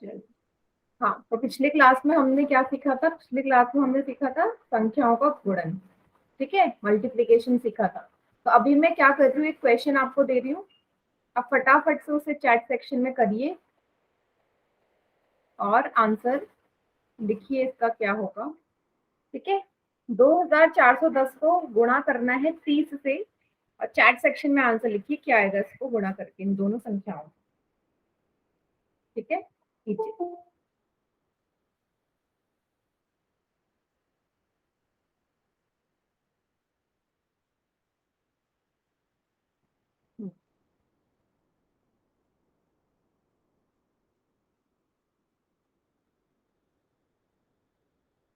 चलिए, हाँ, तो पिछले क्लास में हमने क्या सीखा था? पिछले क्लास में हमने सीखा था संख्याओं का गुणन, ठीक है, मल्टीप्लिकेशन सीखा था। तो अभी मैं क्या कर रही हूँ, एक क्वेश्चन आपको दे रही हूँ, आप फटाफट से उसे चैट सेक्शन में करिए और आंसर लिखिए इसका क्या होगा, ठीक है। 2410 को गुणा करना है 30 से, और चैट सेक्शन में आंसर लिखिए क्या आएगा इसको गुणा करके इन दोनों संख्याओं, ठीक है। कीजिए।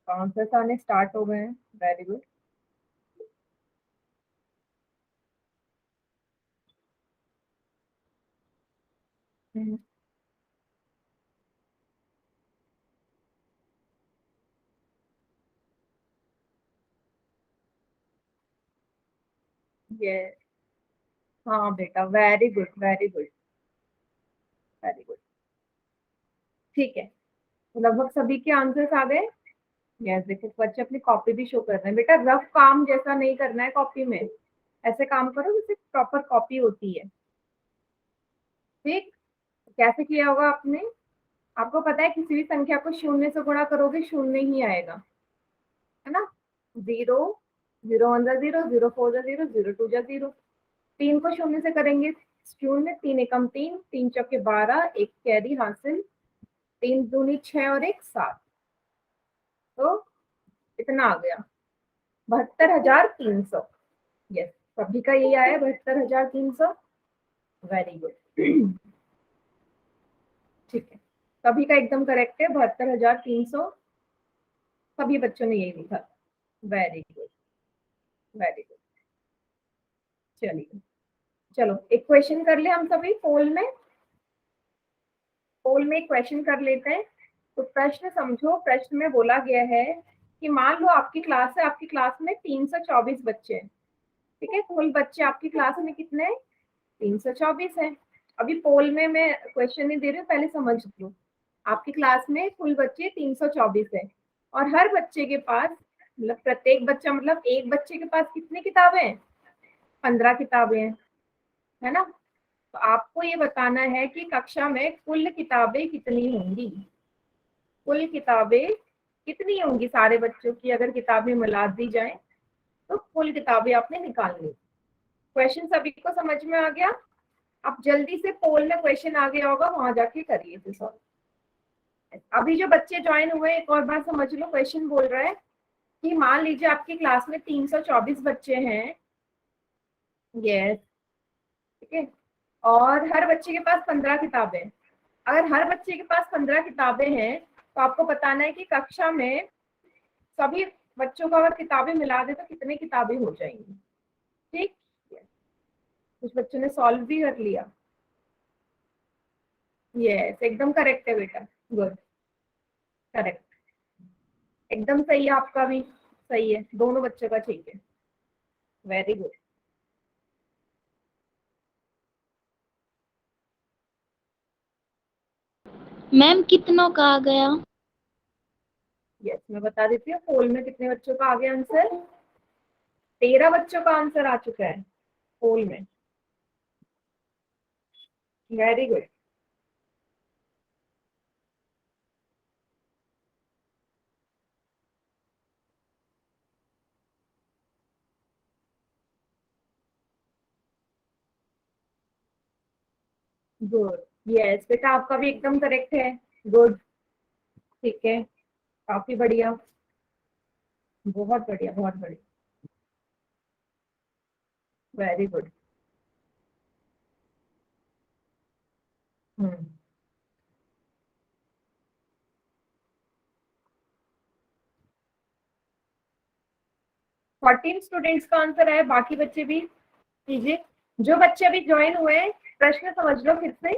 आंसर्स आने स्टार्ट हो गए हैं, वेरी गुड। ये, हाँ बेटा, very good very good very good, ठीक है। तो लगभग सभी के आंसर्स आ गए। यस, देखो बच्चे अपनी कॉपी भी शो कर रहे हैं। बेटा रफ काम जैसा नहीं करना है कॉपी में, ऐसे काम करो जैसे प्रॉपर कॉपी होती है, ठीक। कैसे किया होगा आपने? आपको पता है किसी भी संख्या को शून्य से गुणा करोगे शून्य ही आएगा, है ना। जीरो, जीरो वन जा जीरो, जीरो फोर जा जीरो, जीरो टू जा जीरो। तीन को शून्य से करेंगे शून्य, तीन एकम तीन, तीन चौके 12, एक कैरी हासिल, तीन दूनी 6 और एक 7, तो इतना आ गया 72,300। यस, सभी का यही आया 72,300, वेरी गुड, ठीक है। सभी का एकदम करेक्ट है 72,300, सभी बच्चों ने यही लिखा, वेरी गुड वेरी गुड। चलिए, चलो एक क्वेश्चन कर ले हम सभी पोल में, पोल में एक क्वेश्चन कर लेते हैं। तो प्रश्न समझो, प्रश्न में बोला गया है कि मान लो आपकी क्लास है, आपकी क्लास में 324 बच्चे हैं, ठीक है। कुल बच्चे आपकी क्लास में कितने हैं? 324 है। अभी पोल में मैं क्वेश्चन नहीं दे रही हूँ, पहले समझ लो। आपकी क्लास में कुल बच्चे 324 है, और हर बच्चे के पास, मतलब प्रत्येक बच्चा, मतलब एक बच्चे के पास कितनी किताबें हैं? 15 किताबें हैं, है ना। तो आपको ये बताना है कि कक्षा में कुल किताबें कितनी होंगी, कुल किताबें कितनी होंगी सारे बच्चों की, अगर किताबें मिला दी जाए तो कुल किताबें आपने निकालनी। क्वेश्चन सभी को समझ में आ गया? आप जल्दी से पोल में क्वेश्चन आ गया होगा, वहां जाके करिए इसे सॉल्व। अभी जो बच्चे ज्वाइन हुए एक और बार समझ लो, क्वेश्चन बोल रहा है कि मान लीजिए आपकी क्लास में 324 बच्चे हैं, यस, ठीक है, और हर बच्चे के पास 15 किताबें। अगर हर बच्चे के पास 15 किताबें हैं तो आपको बताना है कि कक्षा में सभी बच्चों को अगर किताबें मिला दे तो कितनी किताबें हो जाएंगी, ठीक। कुछ बच्चों ने सॉल्व भी कर लिया, यस, एकदम करेक्ट है बेटा, गुड, करेक्ट, एकदम सही है, आपका भी सही है, दोनों बच्चों का ठीक है, वेरी गुड। मैम कितनों का आ गया? यस, मैं बता देती हूँ पोल में कितने बच्चों का आ गया आंसर। 13 बच्चों का आंसर आ चुका है पोल में, वेरी गुड। गुड, यस बेटा, आपका भी एकदम करेक्ट है, गुड, ठीक है, काफी बढ़िया, बहुत बढ़िया बहुत बढ़िया, वेरी गुड। 14 स्टूडेंट्स का आंसर है, बाकी बच्चे भी कीजिए। जो बच्चे अभी ज्वाइन हुए हैं, प्रश्न समझ लो फिर से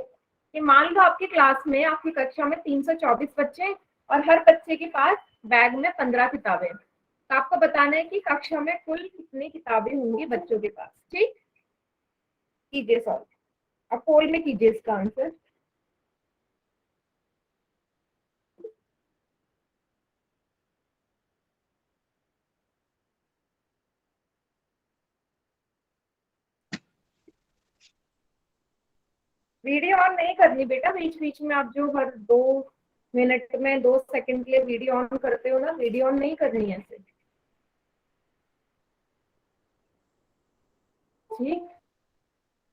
कि मान लो आपकी क्लास में, आपकी कक्षा में 324 बच्चे हैं, और हर बच्चे के पास बैग में 15 किताबें, तो आपको बताना है कि कक्षा में कुल कितनी किताबें होंगी बच्चों के पास, ठीक। कीजिए सॉल्व, अब पोल में कीजिए इसका आंसर। वीडियो ऑन नहीं करनी बेटा, बीच बीच में आप जो हर 2 मिनट में 2 सेकंड के लिए वीडियो ऑन करते हो ना, वीडियो ऑन नहीं करनी है ऐसे। ठीक,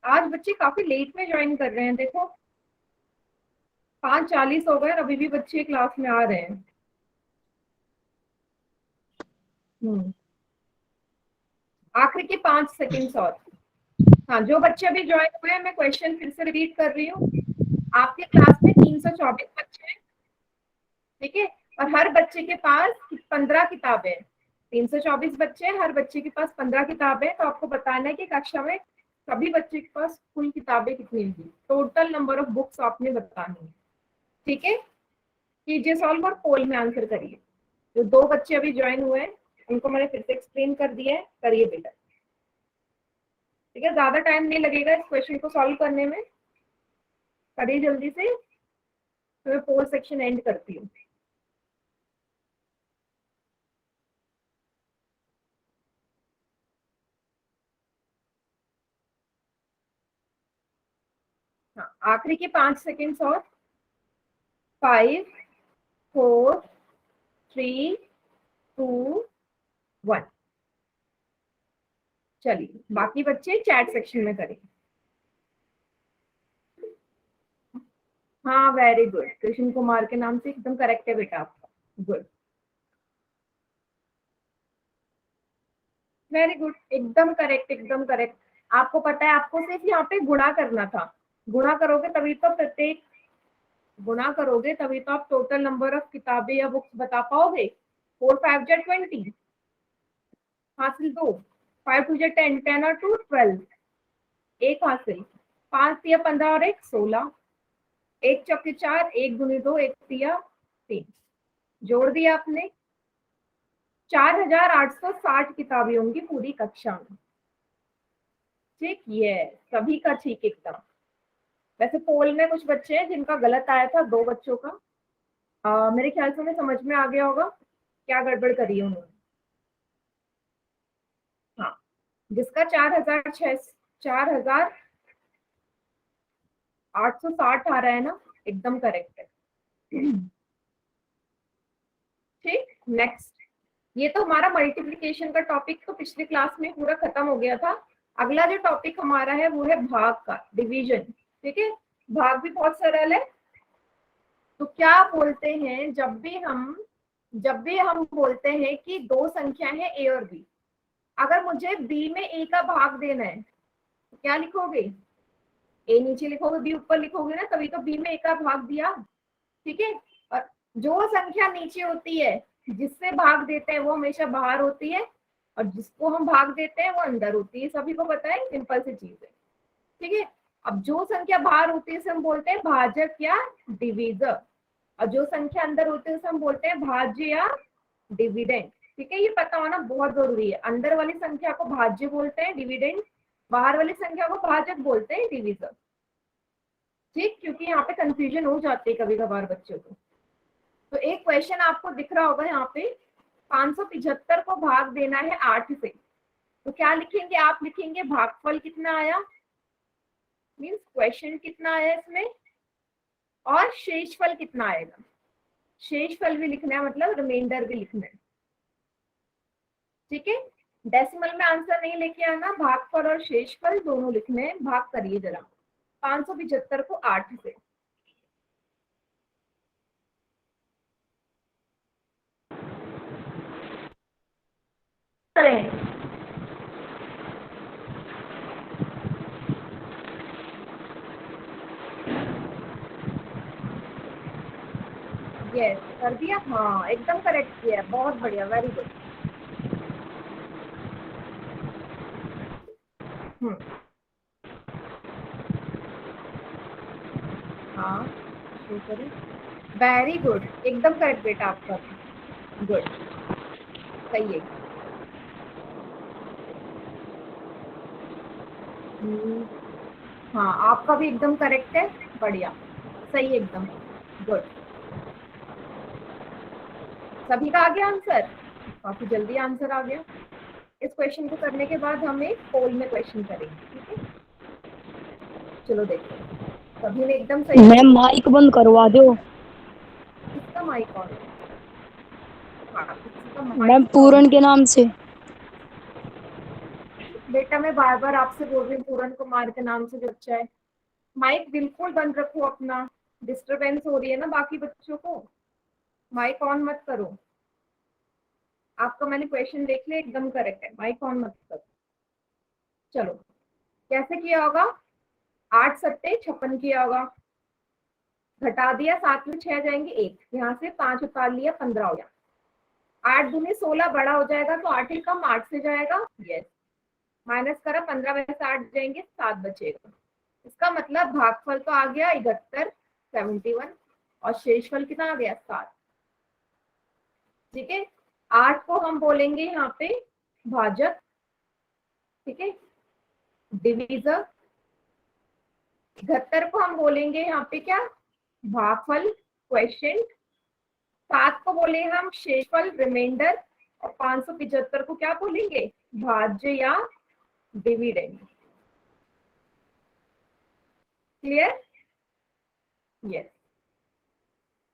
आज बच्चे काफी लेट में ज्वाइन कर रहे हैं, देखो 5:40 हो गए और अभी भी बच्चे क्लास में आ रहे हैं। आखिरी के 5 सेकंड्स और। हाँ, जो बच्चे अभी ज्वाइन हुए हैं, मैं क्वेश्चन फिर से रिपीट कर रही हूँ। आपके क्लास में 324 बच्चे हैं, ठीक है, और हर बच्चे के पास 15 किताबें हैं। 324 बच्चे हैं, हर बच्चे के पास 15 किताबें। तो आपको बताना है कि कक्षा में सभी बच्चे के पास कुल किताबें कितनी होंगी, टोटल नंबर ऑफ बुक्स आपने बतानी है। ठीक है, कीजिए सॉल्व और पोल में आंसर करिए। जो 2 बच्चे अभी ज्वाइन हुए हैं उनको मैंने फिर से एक्सप्लेन कर दिया है, करिए बेटा। ठीक है, ज्यादा टाइम नहीं लगेगा इस क्वेश्चन को सॉल्व करने में, करिए जल्दी से, तो मैं पोल सेक्शन एंड करती हूँ। हाँ, आखिरी के 5 सेकेंड्स और। 5 4 3 2 1। चलिए, बाकी बच्चे चैट सेक्शन में करें। हाँ, वेरी गुड, कृष्ण कुमार के नाम से एकदम करेक्ट है बेटा आपका, गुड, वेरी गुड, एकदम करेक्ट, एकदम करेक्ट। आपको पता है, आपको सिर्फ यहाँ पे गुणा करना था। गुणा करोगे तभी तो प्रत्येक, गुणा करोगे तभी तो आप टोटल नंबर ऑफ किताबें या बुक्स बता पाओगे। 4 5 जा 20, हासिल 2, 5 2 जा 10, 10 और 2 12, एक हासिल, 5 तिया 15 और 1 16, एक चौके 4, एक दूनी 2, एक तिया 3, जोड़ दिया आपने, 4860 किताबें होंगी पूरी कक्षा में। ठीक, ये सभी का ठीक एकदम। वैसे पोल में कुछ बच्चे हैं जिनका गलत आया था, 2 बच्चों का। मेरे ख्याल से उन्हें समझ में आ गया होगा क्या गड़बड़ करी है उन्होंने। हाँ, जिसका 4860 आ रहा है ना, एकदम करेक्ट है। ठीक, नेक्स्ट। ये तो हमारा मल्टीप्लिकेशन का टॉपिक तो पिछली क्लास में पूरा खत्म हो गया था। अगला जो टॉपिक हमारा है वो है भाग का, डिवीजन। ठीक है, भाग भी बहुत सरल है। तो क्या बोलते हैं, जब भी हम बोलते हैं कि 2 संख्या है ए और बी, अगर मुझे बी में ए का भाग देना है तो क्या लिखोगे? ए नीचे लिखोगे, बी ऊपर लिखोगे ना, तभी तो बी में ए का भाग दिया। ठीक है, और जो संख्या नीचे होती है जिससे भाग देते हैं वो हमेशा बाहर होती है, और जिसको हम भाग देते हैं वो अंदर होती है। सभी को पता है, सिंपल सी चीज है। ठीक है, अब जो संख्या बाहर होती है उसे हम बोलते हैं भाजक या डिवीजर, और जो संख्या अंदर होती है उसे हम बोलते हैं भाज्य या डिविडेंड। ठीक है, ये पता होना बहुत जरूरी है। अंदर वाली संख्या को भाज्य बोलते हैं, डिविडेंड, बाहर वाली संख्या को भाजक बोलते हैं, डिविजर। ठीक, क्योंकि यहाँ पे कंफ्यूजन हो जाती है कभी कभार बच्चों को। तो एक क्वेश्चन आपको दिख रहा होगा यहाँ पे, 575 को भाग देना है 8 से, तो क्या लिखेंगे आप? लिखेंगे भागफल कितना आया, मीन्स क्वेश्चन कितना आया इसमें, और शेषफल कितना आएगा। शेषफल भी लिखना है, मतलब रिमाइंडर भी लिखना है। ठीक है, डेसिमल में आंसर नहीं लेके आना, भागफल और शेषफल दोनों लिखने हैं। भाग करिए जरा 575 को 8 से। करें, यस कर दिया, हाँ एकदम करेक्ट किया, बहुत बढ़िया, वेरी गुड। हाँ, शुरू करें, वेरी गुड, एकदम करेक्ट बेटा आपका, गुड, सही है। हाँ, आपका भी एकदम करेक्ट है, बढ़िया, सही, एकदम गुड। सभी का आ गया आंसर, काफी जल्दी आंसर आ गया। इस क्वेश्चन को करने के बाद हम एक पोल में क्वेश्चन करेंगे। ठीक है, चलो देखते हैं। सभी ने एकदम सही मैम माइक बंद करवा दो। किसका माइक ऑन है? हाँ, किसी का मैम माइक तो ऑन पूरन है। के नाम से। बेटा मैं बार बार आपसे बोल रही हूँ पूरन कुमार के नाम से जो अच्छा है। माइक बिल्कुल बंद रखो अपना, डिस्टरबेंस हो रही है ना बाकी बच्चों को। माइक ऑन मत करो। आपका मैंने क्वेश्चन देख लिया, एकदम करेक्ट है, माइक ऑन मत करो। चलो, कैसे किया होगा? 8 सट्टे 56 किया होगा, घटा दिया, 7 में 6 जाएंगे 1, यहाँ से 5 उतार लिया, 15 हो गया। 8 दूनी 16 बड़ा हो जाएगा तो 8 ही कम 8 से जाएगा, यस। माइनस करा, 15 में से 8 जाएंगे, 7 बचेगा। इसका मतलब भागफल तो आ गया 71, 71, और शेषफल कितना आ गया 7। ठीक है, 8 को हम बोलेंगे यहाँ पे भाजक, ठीक है, डिवीजर। 71 को हम बोलेंगे यहाँ पे क्या? भागफल, क्वेश्चन। 7 को बोलेंगे हम शेषफल, रिमाइंडर। और 575 को क्या बोलेंगे? भाज्य या डिविडेंड। क्लियर? यस।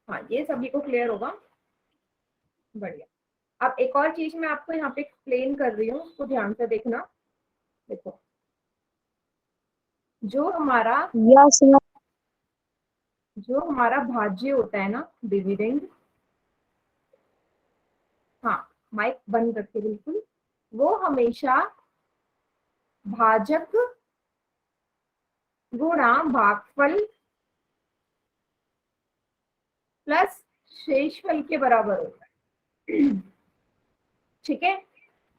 हाँ, ये सभी को क्लियर होगा। बढ़िया। अब एक और चीज मैं आपको यहाँ पे एक्सप्लेन कर रही हूँ, उसको ध्यान से देखना। देखो, जो हमारा यस मैम। भाज्य होता है ना, डिविडेंड। हाँ, माइक बंद रखे बिल्कुल। वो हमेशा भाजक गुणा भागफल प्लस शेषफल के बराबर होता है। ठीक है,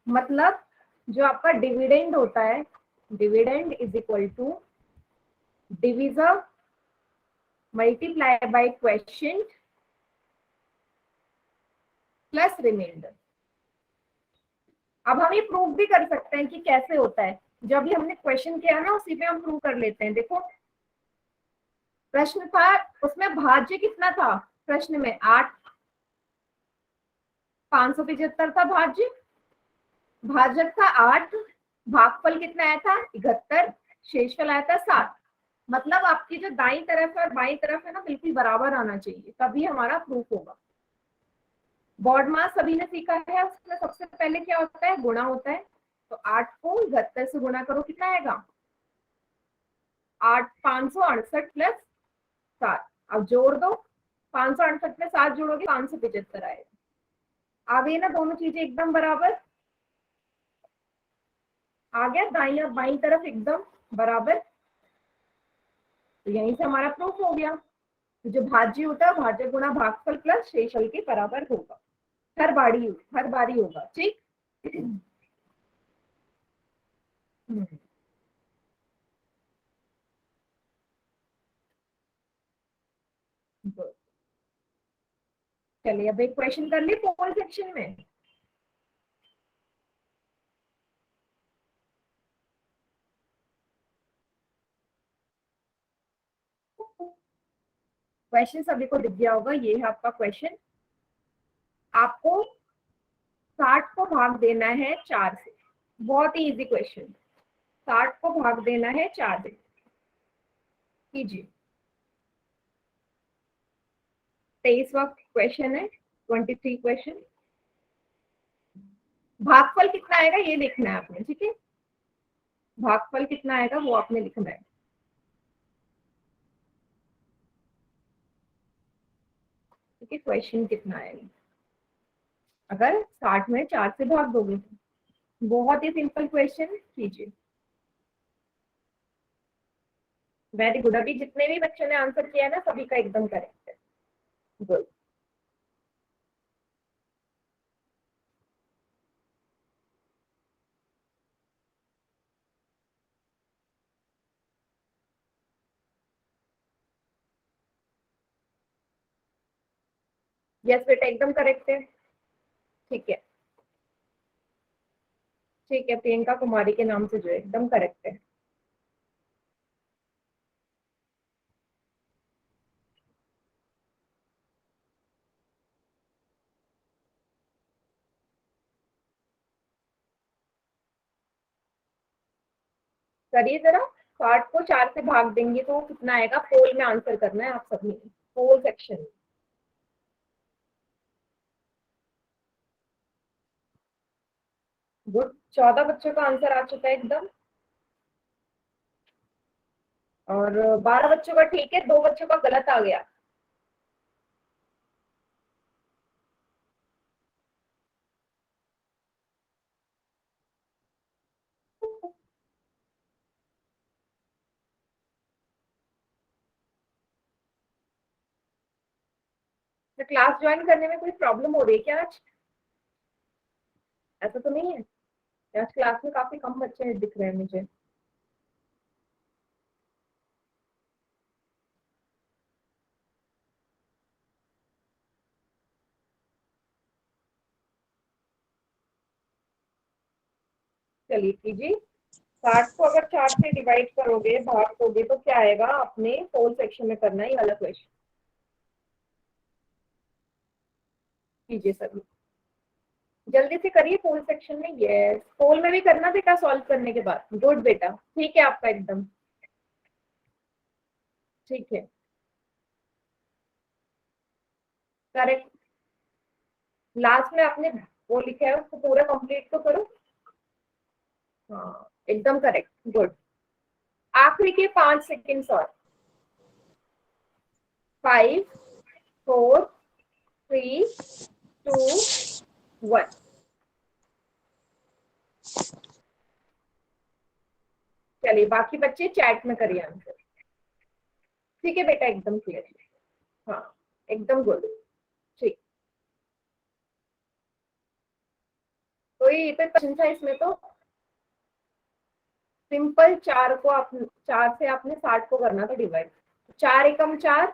मतलब जो आपका डिविडेंड होता है, dividend is equal to divisor multiply by quotient plus remainder. अब हम ये प्रूव भी कर सकते हैं कि कैसे होता है। जब भी हमने क्वेश्चन किया ना, उसी पे हम प्रूव कर लेते हैं। देखो, प्रश्न था, उसमें भाज्य कितना था? प्रश्न में 8, 575 था भाज्य। भाजक था 8, भागफल कितना आया था? 71, शेषफल आया था 7। मतलब आपकी जो दाई तरफ है और बाई तरफ है ना, बिल्कुल बराबर आना चाहिए, तभी हमारा प्रूफ होगा। बॉड मास सभी ने सीखा है, उसमें सबसे पहले क्या होता है? गुणा होता है। तो 8 को 71 से गुणा करो, कितना आएगा? 8, 568 प्लस 7। अब जोड़ दो, 568 में 7 जोड़ोगे 575 आएगा। आ गई ना दोनों चीजें एकदम बराबर? आ गया दाई और बाई तरफ एकदम बराबर। तो यहीं से हमारा प्रूफ हो गया। तो जो भाज्य होता है, भाज्य गुणा भागफल प्लस शेषफल के बराबर होगा। हर बारी होगा। ठीक। चलिए, अब एक क्वेश्चन कर लिए पोल सेक्शन में। क्वेश्चन सभी को दिख गया होगा, ये है आपका क्वेश्चन। आपको 60 को भाग देना है 4 से। बहुत ही इजी क्वेश्चन। 60 को भाग देना है 4 से, कीजिए। 23वां क्वेश्चन है, 23 क्वेश्चन। भागफल कितना आएगा ये लिखना है आपने, ठीक है? भागफल कितना आएगा वो आपने लिखना है। ठीक है, क्वेश्चन कितना आएगा अगर 60 में 4 से भाग दोगे तो। बहुत ही सिंपल क्वेश्चन, कीजिए। Very good. अभी जितने भी बच्चों ने आंसर किया ना, सभी का एकदम करेक्ट है। गुड। यस बेटा, एकदम करेक्ट है। ठीक है, ठीक है, प्रियंका कुमारी के नाम से जो है, एकदम करेक्ट है। करिए जरा। 60 को 4 से भाग देंगे तो कितना आएगा, पोल में आंसर करना है आप सभी ने, पोल सेक्शन में। गुड, 14 बच्चों का आंसर आ चुका है एकदम, और 12 बच्चों का ठीक है, 2 बच्चों का गलत आ गया। तो क्लास ज्वाइन करने में कोई प्रॉब्लम हो रही है क्या आज? ऐसा तो नहीं है, आज क्लास में काफी कम बच्चे दिख रहे हैं मुझे। चलिए कीजिए, 60 को अगर 4 से डिवाइड करोगे, भाग दोगे, तो क्या आएगा, अपने पोल सेक्शन में करना है ये वाला क्वेश्चन। कीजिए सभी, जल्दी से करिए पोल सेक्शन में। यस, पोल में भी करना बेटा सॉल्व करने के बाद। गुड बेटा, ठीक है आपका एकदम ठीक है, करेक्ट। लास्ट में आपने वो लिखा है उसको पूरा कंप्लीट तो करो। हाँ एकदम करेक्ट, गुड। आखिरी के 5 सेकेंड्स और, 5 4 3 2 1। चलिए बाकी बच्चे चैट में करिए आंसर। ठीक है बेटा, एकदम क्लियर। हाँ एकदम गुड, ठीक। तो ये तो क्वेश्चन था इसमें, तो सिंपल 4 को आप 4 से आपने 60 को करना था डिवाइड। 4 एकम 4,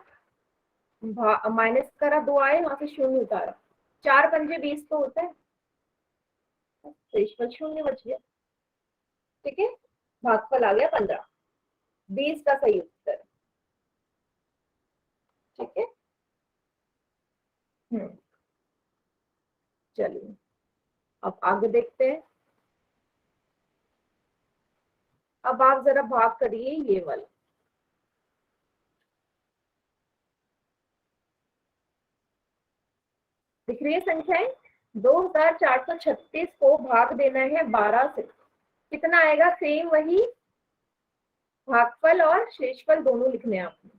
माइनस करा 2 आए, वहां से शून्य उतारा, 4 पंजे 20 तो होता है, तो इसमें शून्य बच गया। ठीक है, भागफल आ गया 15, 20 का सही उत्तर। ठीक है, चलिए अब आगे देखते हैं। अब आप जरा भाग करिए ये वाला। दिख रही है संख्याएं? 2436 को भाग देना है 12 से, कितना आएगा? सेम वही, भागफल और शेषफल दोनों लिखने हैं आपने,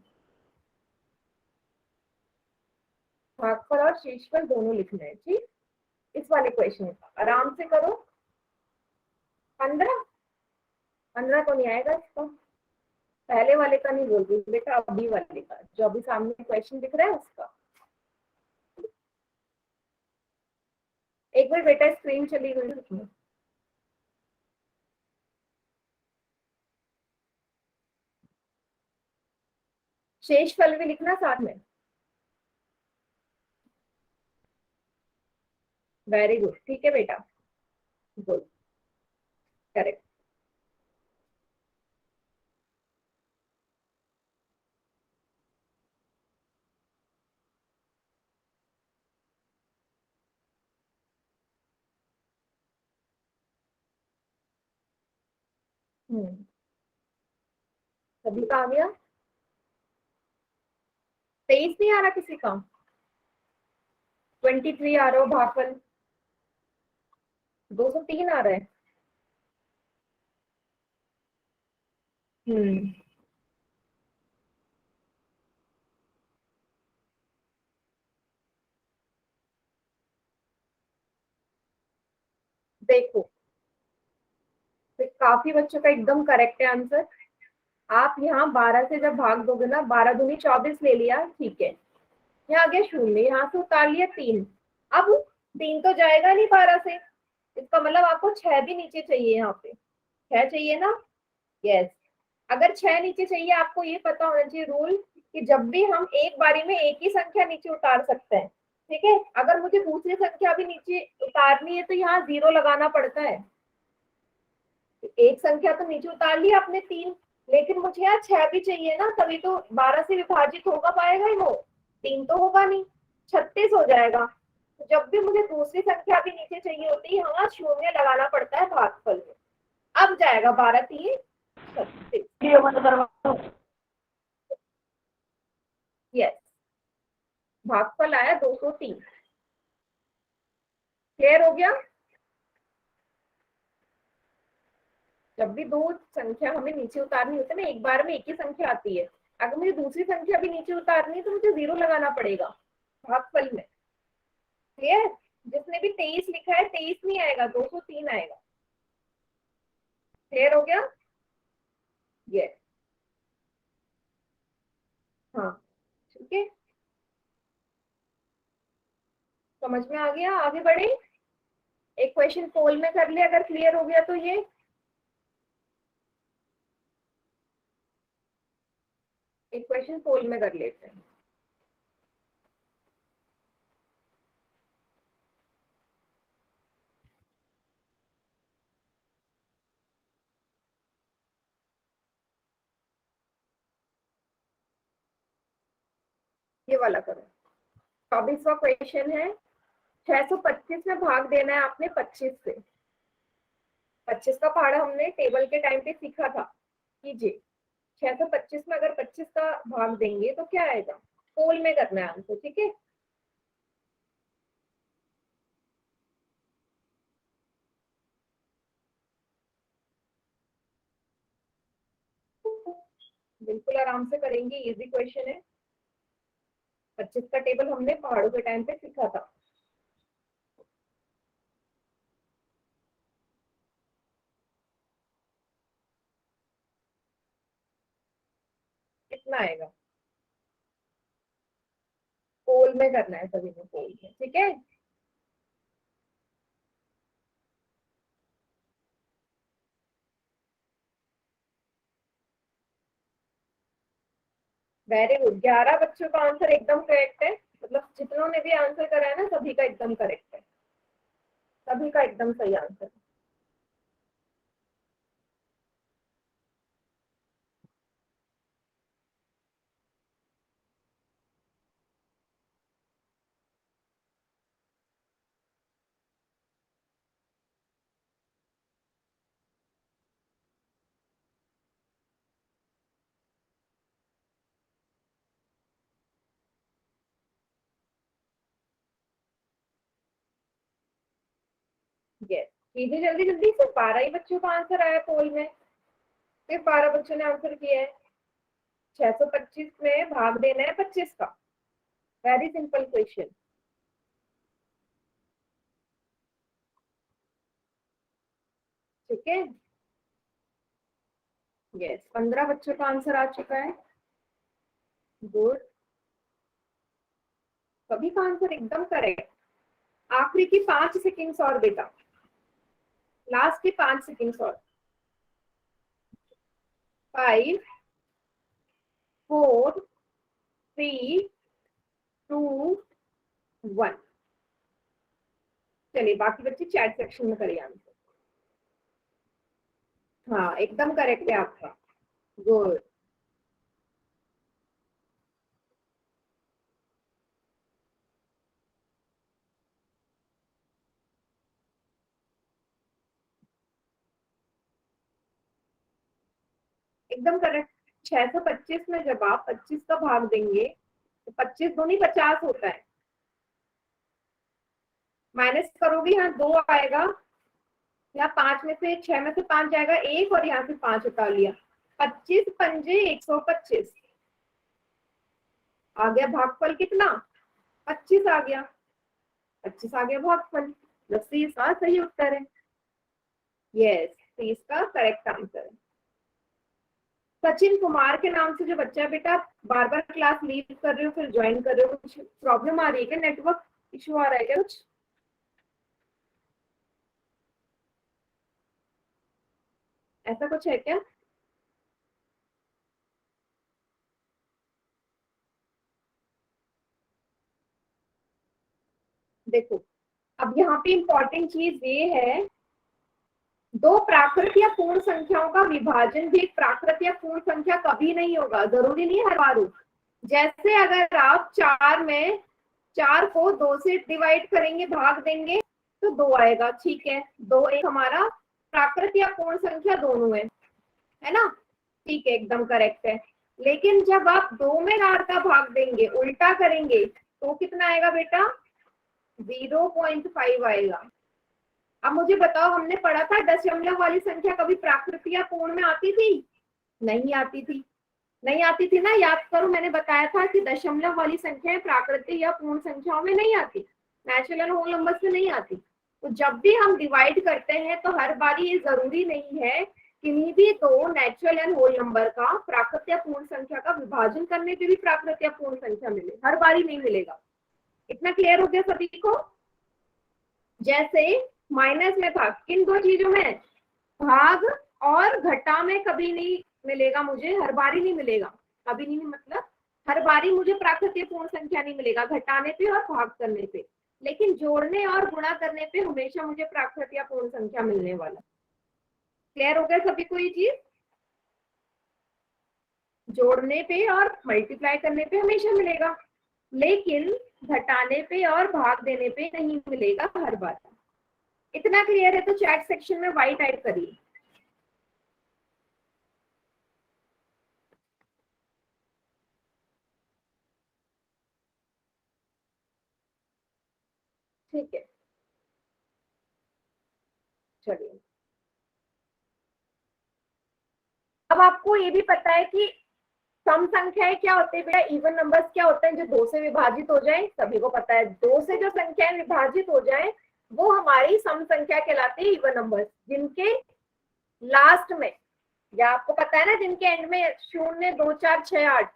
भागफल और शेषफल दोनों लिखने हैं। ठीक, इस वाले क्वेश्चन का आराम से करो। 15 15 तो नहीं आएगा इसका, पहले वाले का नहीं बोल रही बेटा, अभी वाले का जो अभी सामने क्वेश्चन दिख रहा है उसका। एक बार बेटा स्क्रीन चली गई उसमें, शेषफल भी लिखना साथ में। वेरी गुड, ठीक है बेटा, गुड, करेक्ट। सभी का आ गया? 23 नहीं आ रहा किसी का? 23 आ रहा हो भागफल, 203 आ रहा है। हम्म, देखो, तो काफी बच्चों का एकदम करेक्ट है आंसर। आप यहाँ 12 से जब भाग दोगे ना, 12 दूनी 24 ले लिया, ठीक है, यहाँ आ गया शून्य, यहाँ से उतार लिया 3। अब 3 तो जाएगा नहीं 12 से, इसका मतलब आपको 6 भी नीचे चाहिए, यहाँ पे 6 चाहिए ना। यस, अगर 6 नीचे चाहिए, आपको ये पता होना चाहिए रूल, कि जब भी हम एक बारी में एक ही संख्या नीचे उतार सकते हैं। ठीक है, अगर मुझे दूसरी संख्या भी नीचे उतारनी है तो यहाँ 0 लगाना पड़ता है। एक संख्या तो नीचे उतार ली आपने 3, लेकिन मुझे यहाँ 6 भी चाहिए ना, तभी तो 12 से विभाजित होगा पाएगा ही वो, 3 तो होगा नहीं, 36 हो जाएगा। तो जब भी मुझे दूसरी संख्या भी नीचे चाहिए होती है, यहाँ शून्य लगाना पड़ता है भागफल में। अब जाएगा 12 3 36। वीडियो बंद करवा दो। यस, भागफल आया 203। क्लियर हो गया। जब भी दो संख्या हमें नीचे उतारनी होती है ना, एक बार में एक ही संख्या आती है। अगर मुझे दूसरी संख्या भी नीचे उतारनी है तो मुझे 0 लगाना पड़ेगा भागफल में। क्लियर। जिसने भी 23 लिखा है 23 नहीं आएगा, 203 आएगा। क्लियर हो गया। ये हाँ, ठीक है, समझ में आ गया। आगे बढ़े। एक क्वेश्चन पोल में कर ले अगर क्लियर हो गया तो। एक क्वेश्चन पोल में कर लेते हैं। ये वाला करो। 24वां क्वेश्चन है। 625 में भाग देना है आपने 25 से। 25 का पहाड़ा हमने टेबल के टाइम पे सीखा था। कीजिए। 625 में अगर 25 का भाग देंगे तो क्या आएगा। पोल में करना है आंसर, ठीक है। बिल्कुल आराम से करेंगे, इजी क्वेश्चन है। 25 का टेबल हमने पहाड़ों के टाइम पे सीखा था। कितना आएगा। पोल में करना है सभी ने, पोल में, ठीक है। Very good. 11 बच्चों का आंसर एकदम करेक्ट है। मतलब जितनों ने भी आंसर करा है ना, सभी का एकदम करेक्ट है। सभी का एकदम सही आंसर। यस, कीजिए जल्दी जल्दी। सिर्फ 12 ही बच्चों का आंसर आया पोल में। सिर्फ 12 बच्चों ने आंसर किया है। 625 में भाग देना है 25 का। Very simple question. ठीक है। यस, 15 बच्चों का आंसर आ चुका है। गुड। सभी का आंसर एकदम करेक्ट। आखिरी की 5 सेकेंड्स और बेटा, लास्ट की 5 सेकेंड्स और। 5, 4, 3, 2, 1। चलिए बाकी बच्चे चैट सेक्शन में करिए आंसर। हाँ, एकदम करेक्ट है आपका। गुड। एकदम करेक्ट। 625 में जब आप 25 का भाग देंगे तो 25 दूनी 50 होता है। माइनस करोगे, यहाँ 2 आएगा। यहाँ 5 में से 6 में से 5 जाएगा, 1 और यहाँ से 5 हटा लिया। 25 पंजे 125 आ गया भागफल कितना। 25 आ गया। 25 आ गया भागफल। 30 का सही उत्तर है। यस, 30 का करेक्ट आंसर है। सचिन कुमार के नाम से जो बच्चा है बेटा, बार बार क्लास लीव कर रहे हो फिर ज्वाइन कर रहे हो, कुछ प्रॉब्लम आ रही है क्या। नेटवर्क इशू आ रहा है क्या कुछ। ऐसा कुछ है क्या। देखो, अब यहाँ पे इंपॉर्टेंट चीज ये है, दो प्राकृत या पूर्ण संख्याओं का विभाजन भी एक प्राकृत या पूर्ण संख्या कभी नहीं होगा। जरूरी नहीं हर बार हो। जैसे अगर आप 4 में 4 को 2 से डिवाइड करेंगे, भाग देंगे तो 2 आएगा, ठीक है। 2 एक हमारा प्राकृत या पूर्ण संख्या दोनों है। है ना? ठीक है, एकदम करेक्ट है। लेकिन जब आप 2 में 4 का भाग देंगे, उल्टा करेंगे, तो कितना आएगा बेटा? 0.5 आएगा। अब मुझे बताओ, हमने पढ़ा था दशमलव वाली संख्या कभी प्राकृत या पूर्ण में आती थी? नहीं आती थी, नहीं आती थी ना। याद करो, मैंने बताया था कि दशमलव वाली संख्याएं प्राकृतिक या पूर्ण संख्याओं में नहीं आती, नेचुरल एंड होल नंबर्स में नहीं आती। तो जब भी हम डिवाइड करते हैं तो हर बारी ये जरूरी नहीं है किन्हीं भी दो नेचुरल एंड होल नंबर का प्राकृत या पूर्ण संख्या का विभाजन करने पे भी प्राकृत या पूर्ण संख्या मिले, हर बारी नहीं मिलेगा। इतना क्लियर हो गया सभी को? जैसे माइनस में था, किन दो चीजों में? भाग और घटा में कभी नहीं मिलेगा मुझे, हर बारी नहीं मिलेगा। कभी नहीं, मतलब हर बारी मुझे प्राकृतिक पूर्ण संख्या नहीं मिलेगा, घटाने पे और भाग करने पे। लेकिन जोड़ने और गुणा करने पे हमेशा मुझे प्राकृतिक या पूर्ण संख्या मिलने वाला। क्लियर हो गया सभी को ये चीज? जोड़ने पे और मल्टीप्लाई करने पे हमेशा मिलेगा, लेकिन घटाने पे और भाग देने पे नहीं मिलेगा हर बार। इतना क्लियर है? तो चैट सेक्शन में वाई टाइप करिए। ठीक है, चलिए। अब आपको ये भी पता है कि सम संख्याएं क्या होते हैं बेटा? इवन नंबर्स क्या होते हैं जो 2 से विभाजित हो जाए? सभी को पता है, 2 से जो संख्याएं विभाजित हो जाए वो हमारी सम संख्या कहलाती है, इवन नंबर्स, जिनके लास्ट में, या आपको पता है ना, जिनके एंड में 0, 2, 4, 6, 8,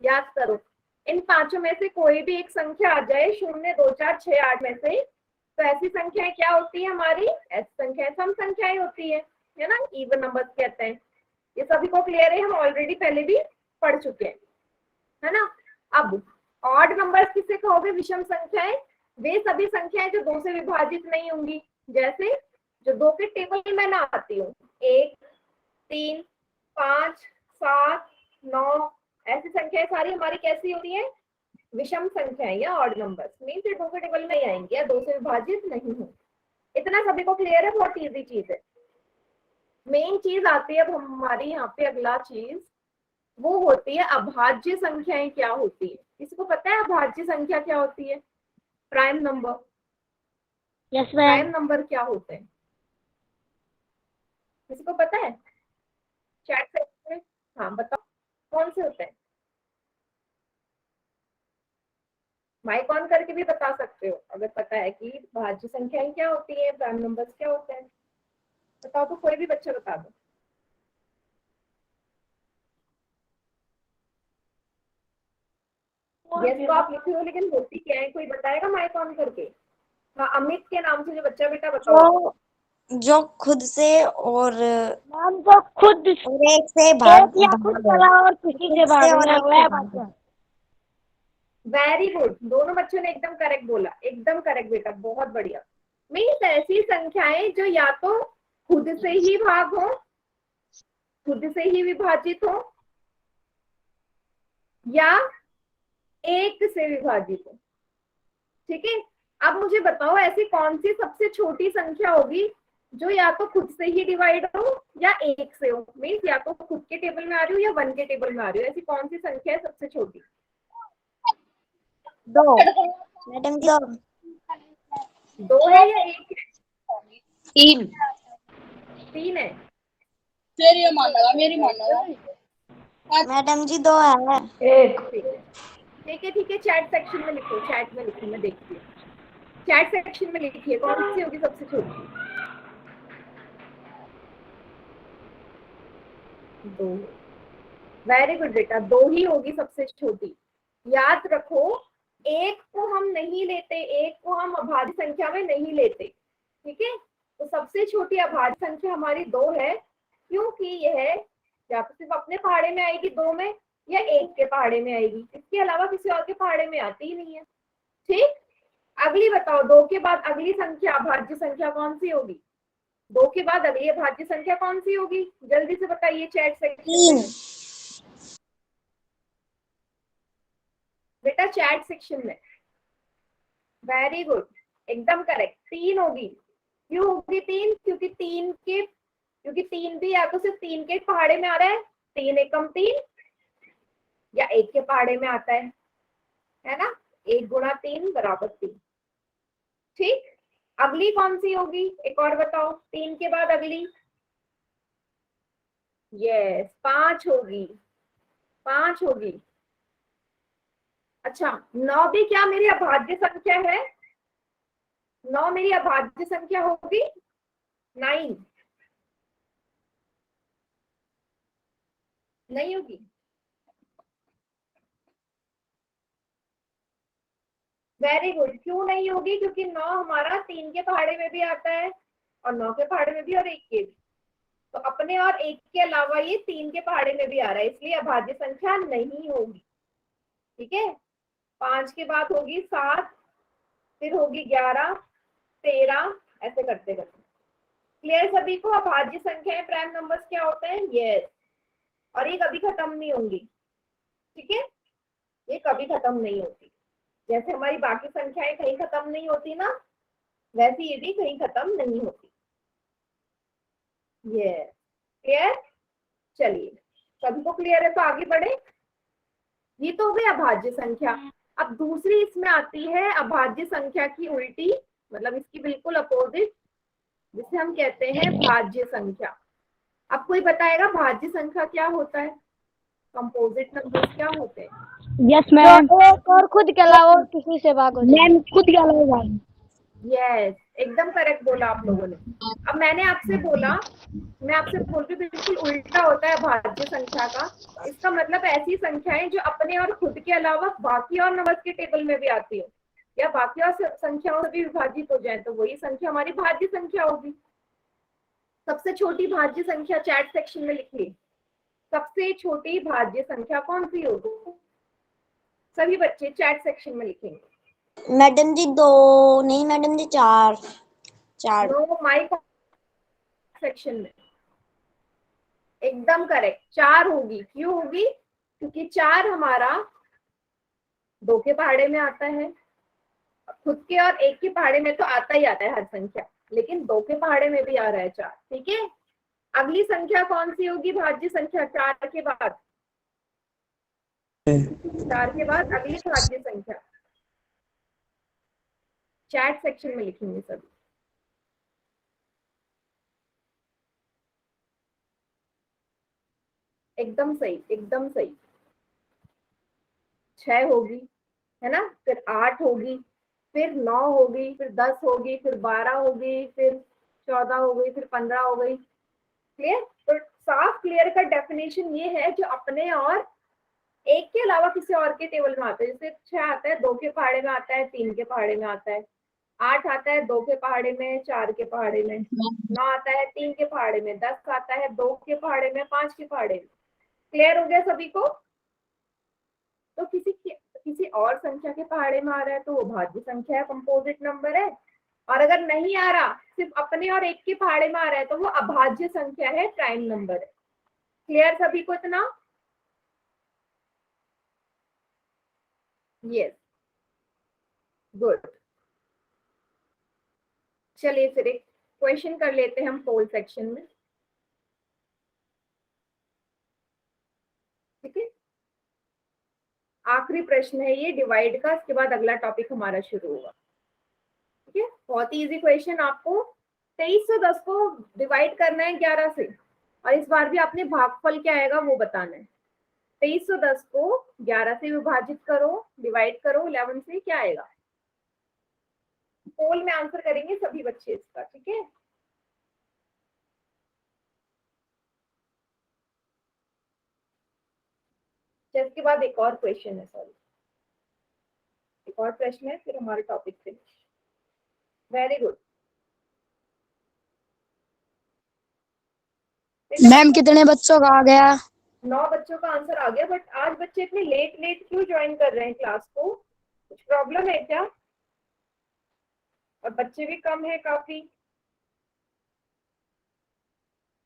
याद करो। इन पांचों में से कोई भी एक संख्या आ जाए 0, 2, 4, 6, 8 में से, तो ऐसी संख्याएं क्या होती है हमारी? ऐसी संख्याएं सम संख्याएं होती है ना, इवन नंबर्स कहते हैं। ये सभी को क्लियर है? हम ऑलरेडी पहले भी पढ़ चुके हैं, है ना? अब ऑड नंबर्स किसे कहोगे? विषम संख्याएं। वे सभी संख्याएं जो 2 से विभाजित नहीं होंगी, जैसे जो 2 के टेबल में ना आती हूँ, 1, 3, 5, 7, 9, ऐसी संख्याएं सारी हमारी कैसी होती है? विषम संख्याएं या ऑड नंबर्स। मीन्स ये 2 के टेबल में नहीं आएंगे या 2 से विभाजित नहीं होंगे। इतना सभी को क्लियर है? बहुत इजी चीज है। मेन चीज आती है अब हमारी यहाँ पे, अगला चीज वो होती है अभाज्य संख्याएं क्या होती है? किसी को पता है अभाज्य संख्या क्या होती है? Prime number. Yes prime ma'am. Number क्या होते हैं? किसी को पता है? चैट सेक्शन में हाँ बताओ, कौन से होते हैं? माइक ऑन करके भी बता सकते हो अगर पता है कि भाज्य संख्याएं क्या होती है, प्राइम नंबर्स क्या होते हैं। बताओ तो, कोई भी बच्चा बता दो। यस तो आप लिखे हो, लेकिन होती क्या है? कोई बताएगा माइक ऑन करके? हाँ, अमित के नाम से जो बच्चा, बेटा बताओ। जो खुद से और मैम तो खुद एक से एक भाग या खुद चला और किसी से खुद से और भागना, एक वह से बात भाग। है। वेरी गुड, दोनों बच्चों ने एकदम करेक्ट बोला, एकदम करेक्ट बेटा, बहुत बढ़िया। मीन्स ऐसी संख्याएं जो या तो खुद से ही भाग हो, खुद से ही विभाजित हो, या एक से विभाजित हो। ठीक है, अब मुझे बताओ ऐसी कौन सी सबसे छोटी संख्या होगी जो या तो खुद से ही डिवाइड हो या एक से हो? मीन्स या तो खुद के टेबल में आ रही हो या 1 के टेबल में आ रही हो। ऐसी कौन सी संख्या है सबसे छोटी? 2 मैडम जी, 2 है या 1 है? 3 3 है। मेरी मानेगा मैडम जी 2 है। ठीक है, ठीक है, चैट सेक्शन में लिखो, चैट में लिखो, मैं देखती हूँ। चैट सेक्शन में लिखिए कौन सी होगी सबसे छोटी? 2। वेरी गुड बेटा, 2 ही होगी सबसे छोटी। याद रखो, एक को हम नहीं लेते, एक को हम अभाज्य संख्या में नहीं लेते। ठीक है, तो सबसे छोटी अभाज्य संख्या हमारी 2 है, क्योंकि यह या तो सिर्फ अपने पहाड़े में आएगी 2 में, या 1 के पहाड़े में आएगी, इसके अलावा किसी और के पहाड़े में आती ही नहीं है। ठीक, अगली बताओ, 2 के बाद अगली संख्या अभाज्य संख्या कौन सी होगी? 2 के बाद अगली अभाज्य संख्या कौन सी होगी? जल्दी से बताइए चैट सेक्शन में। बेटा चैट सेक्शन में। वेरी गुड, एकदम करेक्ट, 3 होगी। क्यों होगी 3? क्योंकि 3 के क्योंकि 3 भी या तो सिर्फ 3 के पहाड़े में आ रहा है, 3 एकम 3, या 1 के पहाड़े में आता है ना, 1 गुणा 3 बराबर 3। ठीक, अगली कौन सी होगी, एक और बताओ, 3 के बाद अगली, यस 5 होगी, 5 होगी। अच्छा, 9 भी क्या मेरी अभाज्य संख्या है, 9 मेरी अभाज्य संख्या होगी, 9 नहीं होगी। वेरी गुड, क्यों नहीं होगी, क्योंकि 9 हमारा 3 के पहाड़े में भी आता है और 9 के पहाड़े में भी और 1 के भी, तो अपने और 1 के अलावा ये 3 के पहाड़े में भी आ रहा है, इसलिए अभाज्य संख्या नहीं होगी। ठीक है, 5 के बाद होगी 7, फिर होगी 11, 13, ऐसे करते करते। क्लियर सभी को, अभाज्य संख्याएं प्राइम नंबर्स क्या होते हैं, यस, और ये कभी खत्म नहीं होंगी। ठीक है, ये कभी खत्म नहीं होती, जैसे हमारी बाकी संख्याएं कहीं खत्म नहीं होती ना, वैसे ये भी कहीं खत्म नहीं होती। ये क्लियर, चलिए सभी को क्लियर है तो आगे बढ़े। ये तो हो गई अभाज्य संख्या। अब दूसरी इसमें आती है अभाज्य संख्या की उल्टी, मतलब इसकी बिल्कुल अपोजिट, जिसे हम कहते हैं भाज्य संख्या। अब कोई बताएगा भाज्य संख्या क्या होता है, कंपोजिट नंबर्स क्या होते हैं? Yes ma'am. एक और खुद के अलावा और किसी से भाग हो जाए। मैम खुद के अलावा। यस, एकदम करेक्ट बोला आप लोगों ने। अब मैंने आपसे बोला, मैं आपसे बोल रही हूँ बिल्कुल उल्टा होता है भाज्य संख्या का। इसका मतलब ऐसी संख्याएं जो अपने और खुद के अलावा बाकी और नंबर्स के टेबल में भी आती हो या बाकी और संख्याओं से भी विभाजित हो जाए, तो वही संख्या हमारी भाज्य संख्या होगी। सबसे छोटी भाज्य संख्या चैट सेक्शन में लिखिए, सबसे छोटी भाज्य संख्या कौन सी होगी? सभी बच्चे चैट सेक्शन में लिखेंगे। मैडम जी 2 नहीं मैडम जी 4 4। नो, माइक सेक्शन में एकदम करेक्ट, 4 होगी। क्यों होगी? क्योंकि 4 हमारा 2 के पहाड़े में आता है, खुद के और 1 के पहाड़े में तो आता ही आता है हर संख्या, लेकिन 2 के पहाड़े में भी आ रहा है 4। ठीक है, अगली संख्या कौन सी होगी भाज्य संख्या? 4 के बाद, 4 के बाद अगली भाज्य संख्या चैट सेक्शन में लिखेंगे सभी। एकदम सही, एकदम सही। 6 होगी, है ना, फिर 8 होगी, फिर 9 होगी, फिर 10 होगी, फिर 12 होगी, फिर 14 हो गई, फिर 15 हो गई। क्लियर? तो साफ क्लियर का डेफिनेशन ये है जो अपने और 1 के अलावा किसी और के टेबल में आता है। जैसे 6 आता है 2 के पहाड़े में आता है, 3 के पहाड़े में आता है, 8 आता है 2 के पहाड़े में, 4 के पहाड़े में, 9 आता है 3 के पहाड़े में, 10 आता है 2 के पहाड़े में, 5 के पहाड़े में। क्लियर हो गया सभी को? तो किसी और संख्या के पहाड़े में आ रहा है तो वो भाज्य संख्या है, कंपोजिट नंबर है। और अगर नहीं आ रहा, सिर्फ अपने और 1 के पहाड़े में आ रहा है, तो वो अभाज्य संख्या है, प्राइम नंबर है। क्लियर सभी को इतना? Yes, good. चलिए फिर एक क्वेश्चन कर लेते हैं हम पोल सेक्शन में। ठीक है, आखिरी प्रश्न है ये डिवाइड का, इसके बाद अगला टॉपिक हमारा शुरू होगा। ठीक है, बहुत ही इजी क्वेश्चन। आपको 2310 को डिवाइड करना है 11 से, और इस बार भी आपने भागफल क्या आएगा वो बताना है। 2310 को 11 से विभाजित करो, डिवाइड करो 11 से, क्या आएगा? पोल में आंसर करेंगे सभी बच्चे इसका। ठीक है, इसके बाद एक और क्वेश्चन है, सॉरी एक और प्रश्न है, फिर हमारा topic finish. Very good. Ma'am कितने बच्चों का आ गया? 9 बच्चों का आंसर आ गया, बट आज बच्चे इतने लेट लेट क्यों ज्वाइन कर रहे हैं क्लास को? कुछ प्रॉब्लम है क्या? और बच्चे भी कम है काफी।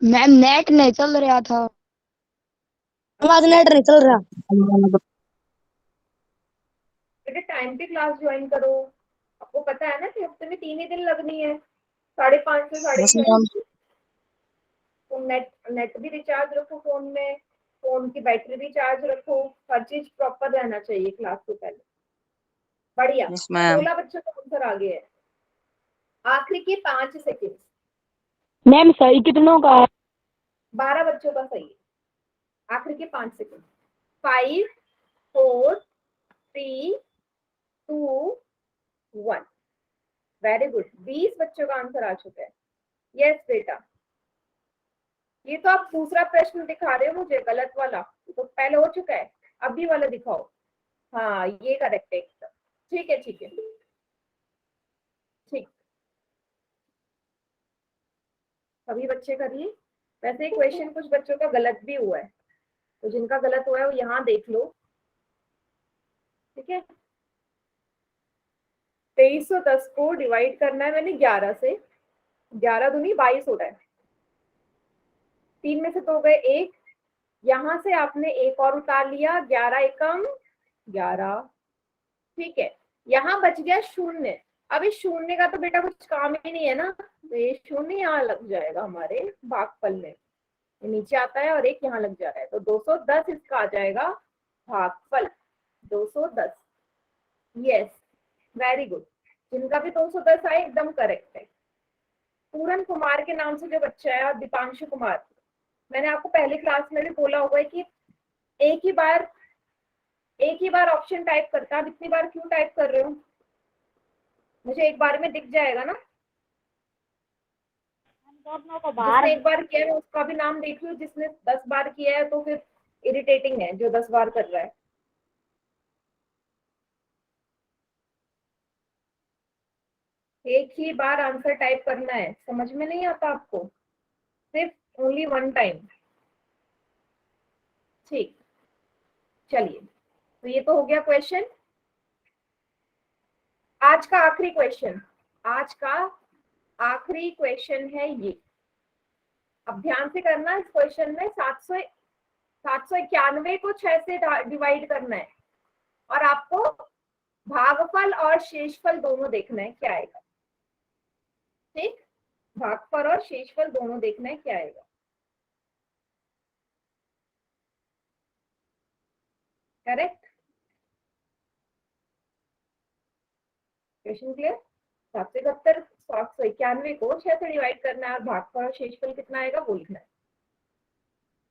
मैम नेट नहीं चल रहा था। हमारा नेट नहीं चल रहा। बेटे टाइम पे क्लास ज्वाइन करो, आपको पता है ना कि हफ्ते में 3 ही दिन लगनी है, 5:30 से 6:30। तुम नेट भी रिचार्ज रखो फोन में, फोन की बैटरी भी चार्ज रखो, हर चीज प्रॉपर रहना चाहिए क्लास से पहले। बढ़िया। Yes ma'am. 16 बच्चों का आंसर आ गया है। आखिरी के 5 सेकेंड। मैम सही कितनों का है? 12 बच्चों का सही है। आखिरी के 5 सेकेंड। 5 4 3 2 1। Very good. 20 बच्चों का आंसर आ चुका है। यस बेटा, ये तो आप दूसरा प्रश्न दिखा रहे हो मुझे, गलत वाला तो पहले हो चुका है, अभी वाला दिखाओ। हाँ ये करेक्ट है एकदम। ठीक है ठीक है ठीक। सभी बच्चे करिए। वैसे क्वेश्चन कुछ बच्चों का गलत भी हुआ है, तो जिनका गलत हुआ है वो यहाँ देख लो। ठीक है, 2310 को डिवाइड करना है मैंने 11 से। 11 दूनी 22 हो रहा है। 3 में से 2 गए 1, यहाँ से आपने एक और उतार लिया, 11 एकम 11। ठीक है, यहाँ बच गया 0। अब इस 0 का तो बेटा कुछ काम ही नहीं है ना, तो ये 0 यहाँ लग जाएगा हमारे भागफल में। ये नीचे आता है और एक यहाँ लग जा रहा है, तो 210 इसका आ जाएगा भागफल। 210। Yes, very good. जिनका भी 210 आए एकदम करेक्ट है। पूरन कुमार के नाम से जो बच्चा है, दीपांशु कुमार, मैंने आपको पहले क्लास में भी बोला होगा कि एक ही बार ऑप्शन टाइप करता है। आप इतनी बार क्यों टाइप कर रहे हो? मुझे एक बार में दिख जाएगा ना। जिसने एक बार किया है उसका भी नाम देख लो, जिसने 10 बार किया है तो फिर इरिटेटिंग है जो 10 बार कर रहा है। एक ही बार आंसर टाइप करना है, समझ में नहीं आता आपको? सिर्फ ओनली 1 टाइम। ठीक, चलिए, तो ये तो हो गया क्वेश्चन। आज का आखिरी क्वेश्चन, आज का आखिरी क्वेश्चन है ये। अब ध्यान से करना, इस क्वेश्चन में 791 को 6 से डिवाइड करना है और आपको भागफल और शेषफल दोनों देखना है क्या आएगा। ठीक, भागफल और शेषफल दोनों देखना है क्या आएगा। करेक्ट? Question clear? 791 को 6 से डिवाइड करना है और भागफल और शेषफल कितना आएगा वो लिखना है।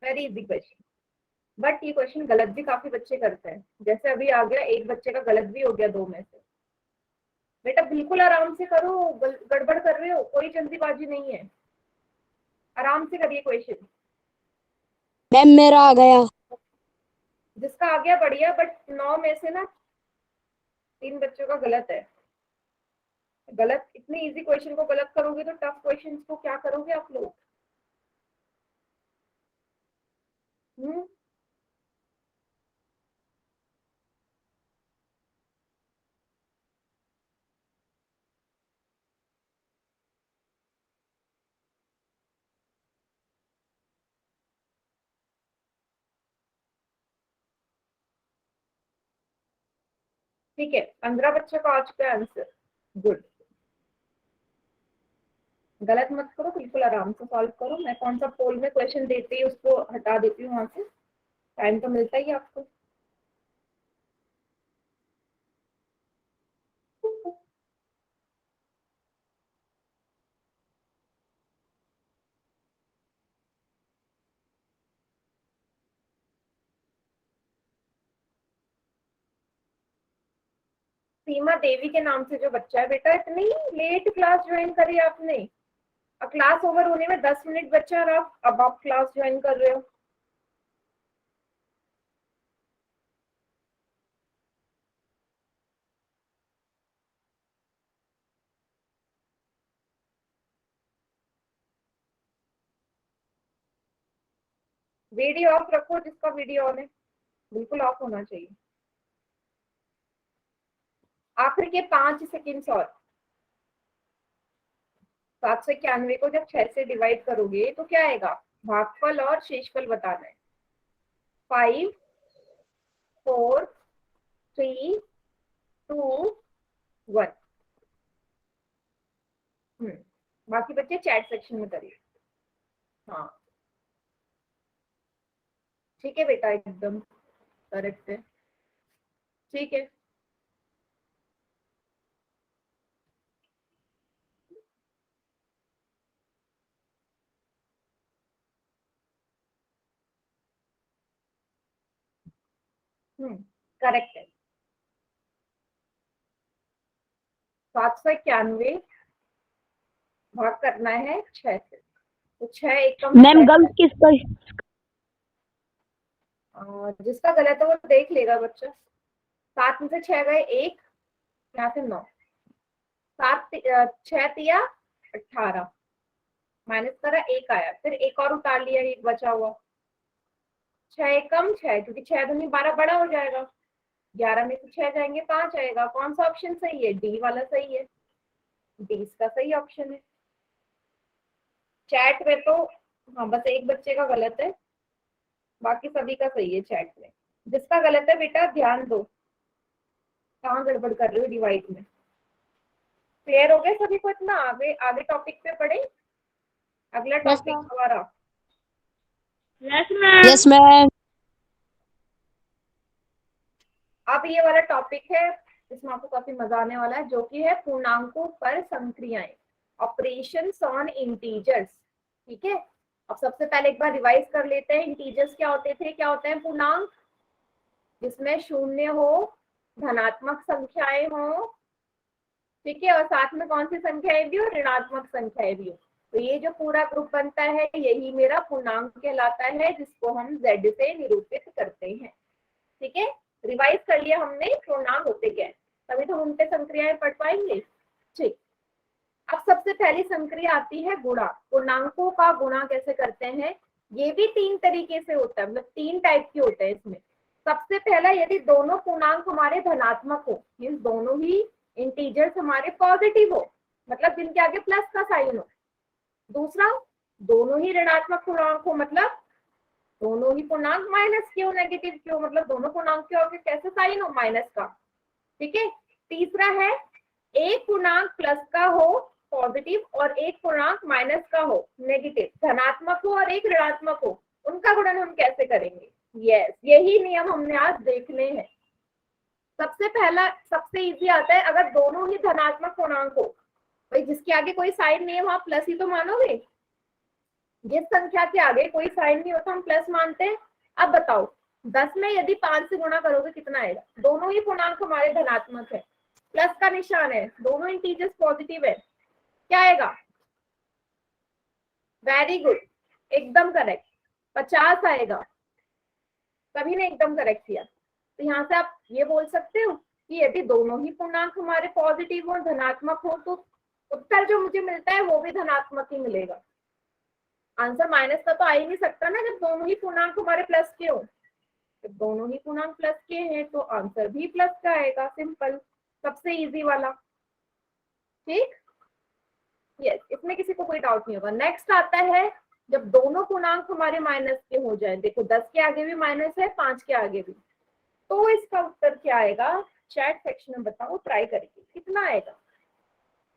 वेरी इजी क्वेश्चन, बट ये क्वेश्चन गलत भी काफी बच्चे करते हैं। जैसे अभी आ गया, एक बच्चे का गलत भी हो गया 2 में से। बेटा बिल्कुल आराम से करो, गड़बड़ कर रहे हो, कोई जल्दीबाजी नहीं है, आराम से करिए क्वेश्चन। मैम मेरा आ गया। जिसका आ गया बढ़िया, बट 9 में से ना 3 बच्चों का गलत है। गलत, इतने इजी क्वेश्चन को गलत करोगे तो टफ क्वेश्चन को क्या करोगे आप लोग? ठीक है, 15 बच्चों का आ चुका है आंसर। गुड। गलत मत करो, बिल्कुल आराम से सॉल्व करो। मैं कौन सा पोल में क्वेश्चन देती है उसको हटा देती हूँ वहां से, टाइम तो मिलता ही है आपको। सीमा देवी के नाम से जो बच्चा है, बेटा इतनी लेट क्लास ज्वाइन करी आपने। क्लास ओवर होने में 10 मिनट बच्चा और अब आप क्लास ज्वाइन कर रहे हो। वीडियो ऑफ रखो, जिसका वीडियो ऑन है बिल्कुल ऑफ होना चाहिए। आखिर के 5 सेकेंड्स और। 791 को जब 6 से डिवाइड करोगे तो क्या आएगा? भागफल और शेषफल बताना है। 5 4 3 2 1। बाकी बच्चे चैट सेक्शन में करिए। हाँ, ठीक है बेटा, एकदम करेक्ट है। ठीक है, करेक्ट है। 791 भाग करना है 6 से, तो 6 एकम मैम गलत किसका? जिसका गलत है वो देख लेगा बच्चा। 7 में से 6 गए, 1 यहाँ से 9, 6 तिया 18, माइनस करा 1 आया, फिर 1 और उतार लिया, 1 बचा हुआ। 6 एकम 6, क्योंकि 6 दूनी 12 बड़ा हो जाएगा। 11 में से 6 जाएंगे 5 आएगा। कौन सा ऑप्शन सही है? डी वाला सही है, डी इसका सही ऑप्शन है। चैट में तो हाँ बस एक बच्चे का गलत है, बाकी सभी का सही है चैट में। जिसका गलत है बेटा ध्यान दो, कहाँ गड़बड़ कर रहे हो डिवाइड में। क्लियर हो गया सभी को? इतना आगे आगे टॉपिक पे पढ़े, अगला टॉपिक हमारा। Yes ma'am. अब ये वाला टॉपिक है, इसमें आपको काफी मजा आने वाला है, जो कि है पूर्णांकों पर संक्रियाएं, ऑपरेशंस ऑन इंटीजर्स। ठीक है, अब सबसे पहले एक बार रिवाइज कर लेते हैं। इंटीजर्स क्या होते थे, क्या होते हैं? पूर्णांक जिसमें शून्य हो, धनात्मक संख्याएं हो, ठीक है, और साथ में कौन सी संख्याएं भी हो? ऋणात्मक संख्याएं भी हो। तो ये जो पूरा ग्रुप बनता है यही मेरा पूर्णांक कहलाता है, जिसको हम z से निरूपित करते हैं। ठीक है, रिवाइज कर लिया हमने पूर्णांक होते क्या है, तभी तो हम उन पे संक्रियाएं पढ़ पाएंगे। ठीक, अब सबसे पहली संक्रिया आती है गुणा। पूर्णांकों का गुणा कैसे करते हैं? ये भी 3 तरीके से होता है, मतलब 3 टाइप के होते हैं इसमें। सबसे पहला, यदि दोनों पूर्णांक हमारे धनात्मक हो, मीन्स दोनों ही इंटीजर्स हमारे पॉजिटिव हो, मतलब जिनके आगे प्लस का साइन हो। दूसरा, दोनों ही ऋणात्मक पूर्णांक हो, मतलब दोनों ही पूर्णांक माइनस के हो, नेगेटिव के हो, मतलब दोनों पूर्णांक के आगे कैसे साइन हो? माइनस का। ठीक है। तीसरा है, एक पूर्णांक प्लस का हो पॉजिटिव और एक पूर्णांक माइनस का हो नेगेटिव, धनात्मक हो और एक ऋणात्मक हो, उनका गुणन हम कैसे करेंगे? यस, यही नियम हमने आज देखने हैं। सबसे पहला सबसे इजी आता है, अगर दोनों ही धनात्मक पूर्णांक हो, भाई जिसके आगे कोई साइन नहीं है वहां प्लस ही तो मानोगे। जिस संख्या के आगे कोई साइन नहीं होता हम प्लस मानते हैं। अब बताओ 10 में यदि 5 से गुणा करोगे कितना आएगा? दोनों ही पूर्णांक हमारे धनात्मक है, प्लस का निशान है, दोनों इंटीजर्स पॉजिटिव है, क्या आएगा? वेरी गुड, एकदम करेक्ट, 50 आएगा। सभी ने एकदम करेक्ट किया। तो यहाँ से आप ये बोल सकते हो कि यदि दोनों ही पूर्णांक हमारे पॉजिटिव और धनात्मक हो तो उत्तर जो मुझे मिलता है वो भी धनात्मक ही मिलेगा। आंसर माइनस का तो आ ही नहीं सकता ना, जब दोनों ही पूर्णांक हमारे प्लस के हो। जब दोनों ही पूर्णांक प्लस के हैं तो आंसर भी प्लस का आएगा, सिंपल, सबसे इजी वाला। ठीक, यस, इसमें किसी को कोई डाउट नहीं होगा। नेक्स्ट आता है जब दोनों पूर्णांक हमारे माइनस के हो जाए, देखो 10 के आगे भी माइनस है, 5 के आगे भी, तो इसका उत्तर क्या आएगा? चैट सेक्शन में बताओ, ट्राई करके कितना आएगा?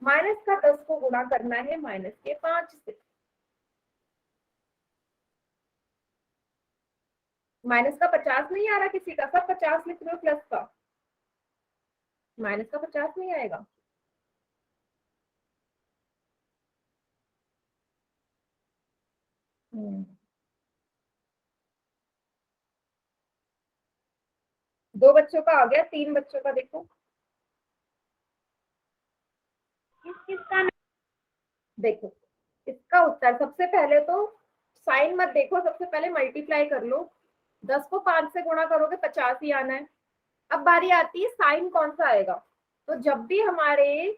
माइनस का 10 को गुणा करना है माइनस के 5 से। माइनस का 50 नहीं आ रहा किसी का? सब 50 लिख रहे हो प्लस का, माइनस का 50 नहीं आएगा। दो बच्चों का आ गया, 3 बच्चों का देखो। देखो इसका उत्तर, सबसे पहले तो साइन मत देखो, सबसे पहले मल्टीप्लाई कर लो। 10 को 5 से गुणा करोगे 50 ही आना है। अब बारी आती है साइन कौन सा आएगा। तो जब भी हमारे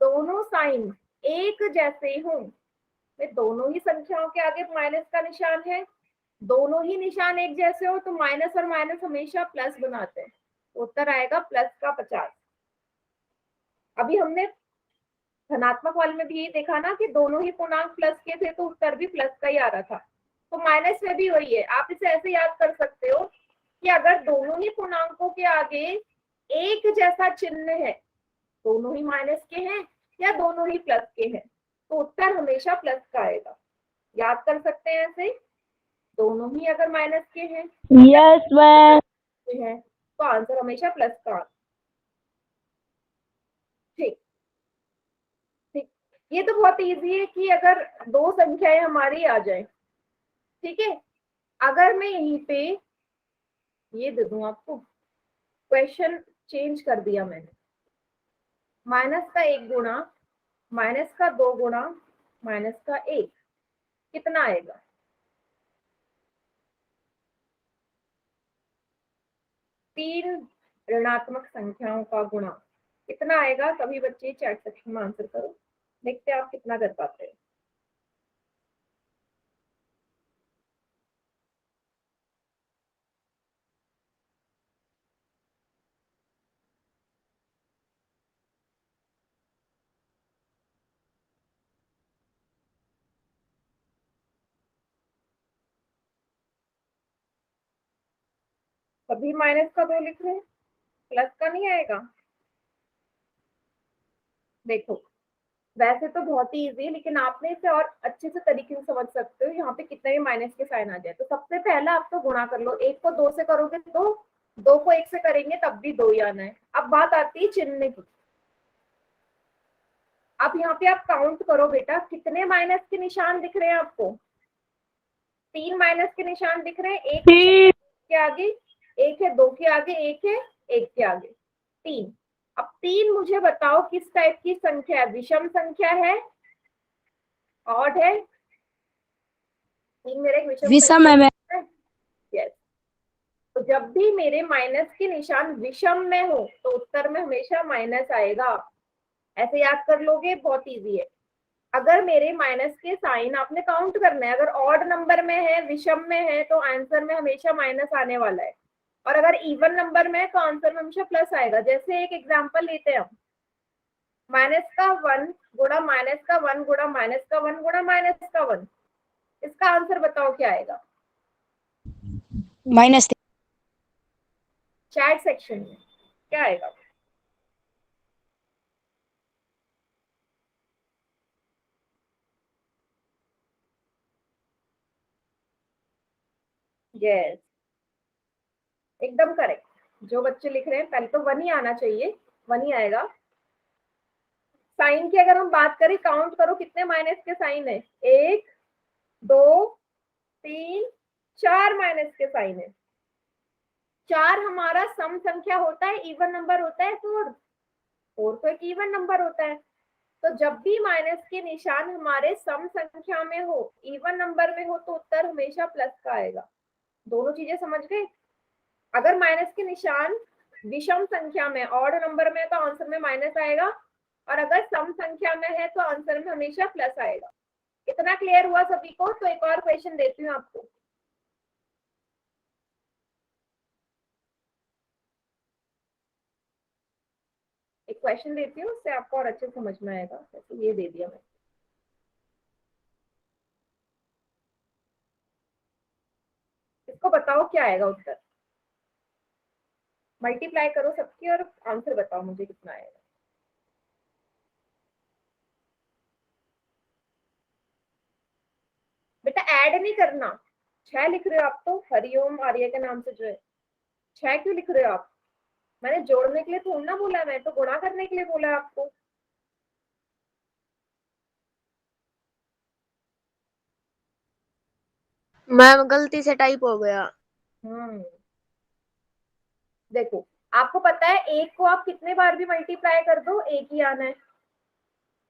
दोनों साइन एक जैसे हों, दोनों ही संख्याओं के आगे माइनस का निशान है, दोनों ही निशान एक जैसे हो, तो माइनस और माइनस हमेशा प्लस बनाते हैं, तो उत्तर आएगा प्लस का 50। अभी हमने धनात्मक वाले में भी यही देखा ना कि दोनों ही पूर्णांक प्लस के थे तो उत्तर भी प्लस का ही आ रहा था। तो माइनस में भी वही है। आप इसे ऐसे याद कर सकते हो कि अगर दोनों ही पूर्णांकों के आगे एक जैसा चिन्ह है, दोनों ही माइनस के हैं या दोनों ही प्लस के हैं, तो उत्तर हमेशा प्लस का आएगा। याद कर सकते हैं ऐसे। दोनों ही अगर माइनस के हैं यस मैम। है तो आंसर हमेशा प्लस का। ठीक ठीक, ये तो बहुत इजी है कि अगर दो संख्याएं हमारी आ जाए, ठीक है। अगर मैं यहीं पे ये दे दूं आपको, क्वेश्चन चेंज कर दिया मैंने, माइनस का 1 गुणा माइनस का 2 गुणा माइनस का 1 कितना आएगा? तीन ऋणात्मक संख्याओं का गुणा कितना आएगा? सभी बच्चे चैट सेक्शन में आंसर करो, देखते हैं आप कितना कर पाते हैं। सभी माइनस का 2 लिख रहे हैं, प्लस का नहीं आएगा। देखो वैसे तो बहुत ही इजी है, लेकिन आपने इसे और अच्छे से तरीके से समझ सकते हो। यहाँ पे कितने भी माइनस के साइन आ जाए तो सबसे पहला आप तो गुणा कर लो, 1 को 2 से करोगे तो 2 को 1 से करेंगे तब भी 2 ही आना है। अब बात आती है चिन्ह की। अब यहाँ पे आप काउंट करो बेटा, कितने माइनस के निशान दिख रहे हैं आपको? 3 माइनस के निशान दिख रहे हैं। एक के आगे एक है, 2 के आगे एक है, 1 के आगे 3। अब 3 मुझे बताओ किस टाइप की संख्या है? विषम संख्या है, ऑड है? 3 मेरा एक विषम है। यस, तो जब भी मेरे माइनस के निशान विषम में हो तो उत्तर में हमेशा माइनस आएगा। ऐसे याद कर लोगे, बहुत इजी है। अगर मेरे माइनस के साइन आपने काउंट करना है, अगर ऑड नंबर में है, विषम में है, तो आंसर में हमेशा माइनस आने वाला है। और अगर इवन नंबर में है तो आंसर में हमेशा प्लस आएगा। जैसे एक एग्जांपल लेते हैं हम, माइनस का 1 गुणा माइनस का 1 गुणा माइनस का 1 गुणा माइनस का 1, इसका आंसर बताओ क्या आएगा? माइनस। चैट सेक्शन में क्या आएगा? यस, एकदम करेक्ट। जो बच्चे लिख रहे हैं पहले तो 1 ही आना चाहिए, 1 ही आएगा। साइन की अगर हम बात करें, काउंट करो कितने माइनस के साइन है? 1 2 3 4 माइनस के साइन है। 4 हमारा सम संख्या होता है, इवन नंबर होता है। 4 तो एक इवन नंबर होता है। तो जब भी माइनस के निशान हमारे सम संख्या में हो, इवन नंबर में हो, तो उत्तर हमेशा प्लस का आएगा। दोनों चीजें समझ गए? अगर माइनस के निशान विषम संख्या में, ऑड नंबर में, तो आंसर में माइनस आएगा, और अगर सम संख्या में है तो आंसर में हमेशा प्लस आएगा। इतना क्लियर हुआ सभी को? तो एक और क्वेश्चन देती हूँ आपको। एक क्वेश्चन देती हूँ, उससे आपको और अच्छे समझ में आएगा। जैसे ये दे दिया मैंने, इसको बताओ क्या आएगा उत्तर? मल्टीप्लाई करो सबकी और आंसर बताओ मुझे कितना आएगा। बेटा ऐड नहीं करना। 6 लिख रहे हो आप तो, हरिओम आर्य के नाम से जो है। 6 क्यों लिख रहे हो आप? मैंने जोड़ने के लिए थोड़ा ना बोला, मैं तो गुणा करने के लिए बोला आपको। मैम गलती से टाइप हो गया। देखो आपको पता है, एक को आप कितने बार भी मल्टीप्लाई कर दो एक ही आना है।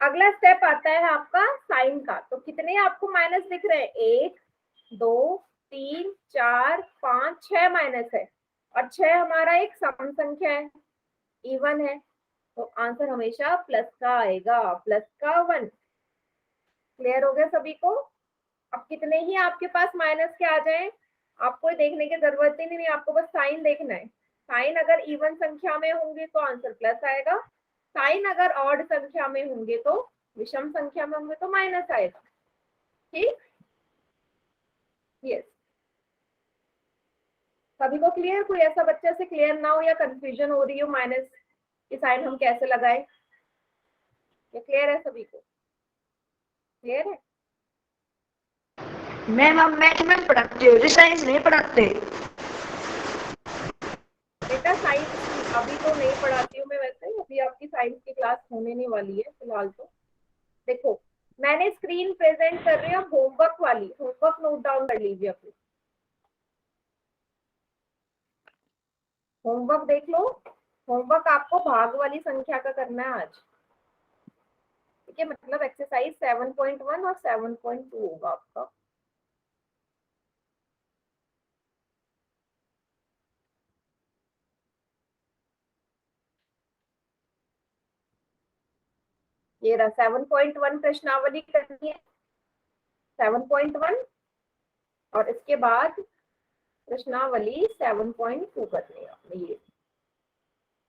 अगला स्टेप आता है आपका साइन का। तो कितने आपको माइनस दिख रहे हैं? 1 2 3 4 5 6 माइनस है, और 6 हमारा एक सम संख्या है, इवन है, तो आंसर हमेशा प्लस का आएगा, प्लस का 1। क्लियर हो गया सभी को? अब कितने ही आपके पास माइनस के आ जाए, आपको देखने की जरूरत ही नहीं, आपको बस साइन देखना है। साइन अगर इवन संख्या में होंगे तो आंसर प्लस आएगा, साइन अगर ऑड संख्या में होंगे तो, विषम संख्या में होंगे तो माइनस आएगा। ठीक, यस। सभी को क्लियर? कोई ऐसा बच्चा से क्लियर ना हो या कंफ्यूजन हो रही हो माइनस की साइन हम कैसे लगाए? ये क्लियर है सभी को? क्लियर है? मैम आप मैथ में पढ़ाते हो, साइंस नहीं पढ़ाते। बेटा साइंस अभी तो नहीं पढ़ाती हूँ मैं, वैसे अभी आपकी साइंस की क्लास होने नहीं वाली है फिलहाल। तो देखो मैंने स्क्रीन प्रेजेंट कर रही हूँ, होमवर्क वाली, होमवर्क नोट डाउन कर लीजिए अपनी। होमवर्क देख लो, होमवर्क आपको भाग वाली संख्या का करना है आज, ठीक है। मतलब एक्सरसाइज 7.1 और 7.2 होगा आपका। ये रहा 7.1 प्रश्नावली करनी है, 7.1 और इसके बाद प्रश्नावली 7.2 करनी है आपने ये,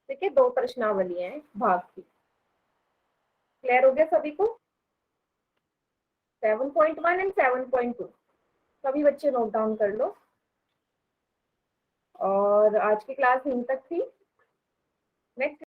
ठीक है। 2 प्रश्नावलियां हैं भाग की। क्लियर हो गया सभी को? 7.1 एंड 7.2 सभी बच्चे नोट डाउन कर लो। और आज की क्लास यहीं तक थी। नेक्स्ट